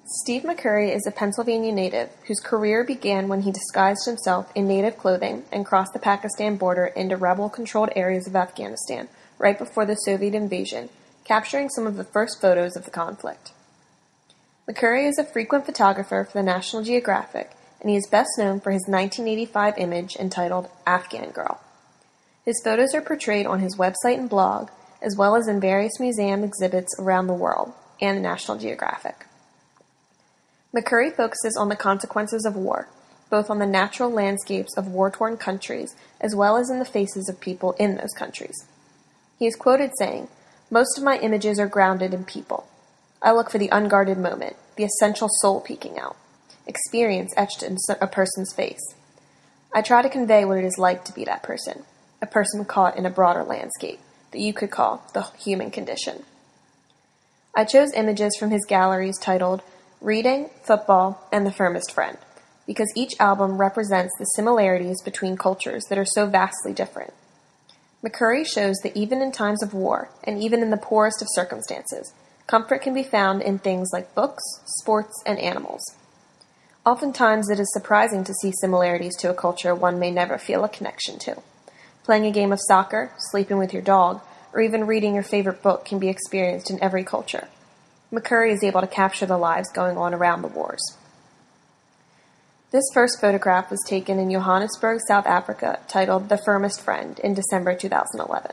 Steve McCurry is a Pennsylvania native whose career began when he disguised himself in native clothing and crossed the Pakistan border into rebel-controlled areas of Afghanistan right before the Soviet invasion, capturing some of the first photos of the conflict. McCurry is a frequent photographer for the National Geographic, and he is best known for his 1985 image entitled Afghan Girl. His photos are portrayed on his website and blog, as well as in various museum exhibits around the world and the National Geographic. McCurry focuses on the consequences of war, both on the natural landscapes of war-torn countries as well as in the faces of people in those countries. He is quoted saying, "Most of my images are grounded in people. I look for the unguarded moment, the essential soul peeking out, experience etched in a person's face. I try to convey what it is like to be that person, a person caught in a broader landscape that you could call the human condition." I chose images from his galleries titled Reading, Football, and The Firmest Friend, because each album represents the similarities between cultures that are so vastly different. McCurry shows that even in times of war, and even in the poorest of circumstances, comfort can be found in things like books, sports, and animals. Oftentimes it is surprising to see similarities to a culture one may never feel a connection to. Playing a game of soccer, sleeping with your dog, or even reading your favorite book can be experienced in every culture. McCurry is able to capture the lives going on around the wars. This first photograph was taken in Johannesburg, South Africa, titled The Firmest Friend, in December 2011.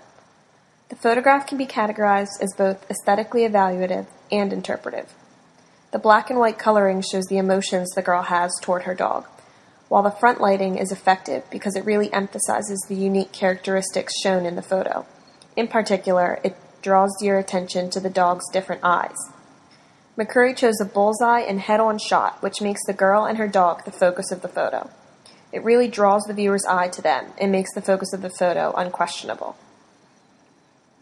The photograph can be categorized as both aesthetically evaluative and interpretive. The black and white coloring shows the emotions the girl has toward her dog, while the front lighting is effective because it really emphasizes the unique characteristics shown in the photo. In particular, it draws your attention to the dog's different eyes. McCurry chose a bullseye and head-on shot, which makes the girl and her dog the focus of the photo. It really draws the viewer's eye to them and makes the focus of the photo unquestionable.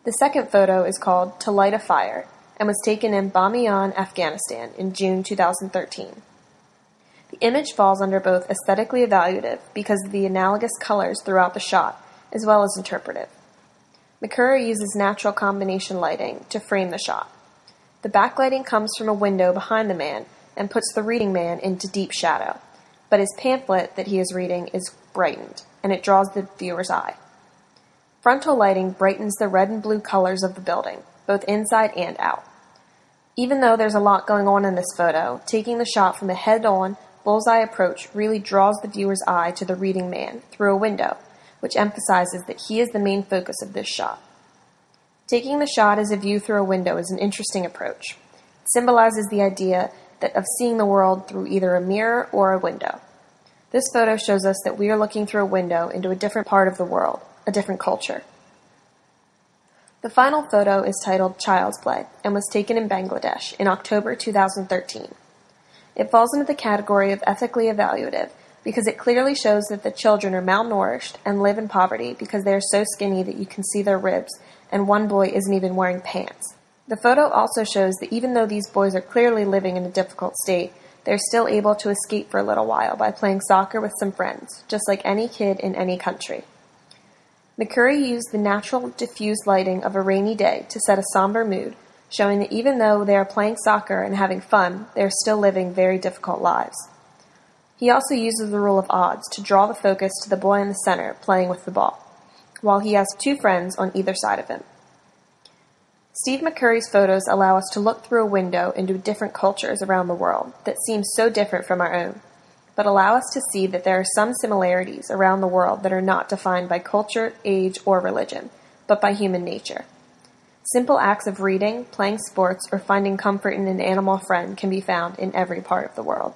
The second photo is called To Light a Fire and was taken in Bamiyan, Afghanistan in June 2013. The image falls under both aesthetically evaluative because of the analogous colors throughout the shot, as well as interpretive. McCurry uses natural combination lighting to frame the shot. The backlighting comes from a window behind the man and puts the reading man into deep shadow, but his pamphlet that he is reading is brightened, and it draws the viewer's eye. Frontal lighting brightens the red and blue colors of the building, both inside and out. Even though there's a lot going on in this photo, taking the shot from a head-on, bullseye approach really draws the viewer's eye to the reading man through a window, which emphasizes that he is the main focus of this shot. Taking the shot as a view through a window is an interesting approach. It symbolizes the idea of seeing the world through either a mirror or a window. This photo shows us that we are looking through a window into a different part of the world, a different culture. The final photo is titled Child's Play and was taken in Bangladesh in October 2013. It falls into the category of ethically evaluative because it clearly shows that the children are malnourished and live in poverty because they are so skinny that you can see their ribs, and one boy isn't even wearing pants. The photo also shows that even though these boys are clearly living in a difficult state, they're still able to escape for a little while by playing soccer with some friends, just like any kid in any country. McCurry used the natural diffused lighting of a rainy day to set a somber mood, showing that even though they are playing soccer and having fun, they are still living very difficult lives. He also uses the rule of odds to draw the focus to the boy in the center playing with the ball, while he has two friends on either side of him. Steve McCurry's photos allow us to look through a window into different cultures around the world that seem so different from our own, but allow us to see that there are some similarities around the world that are not defined by culture, age, or religion, but by human nature. Simple acts of reading, playing sports, or finding comfort in an animal friend can be found in every part of the world.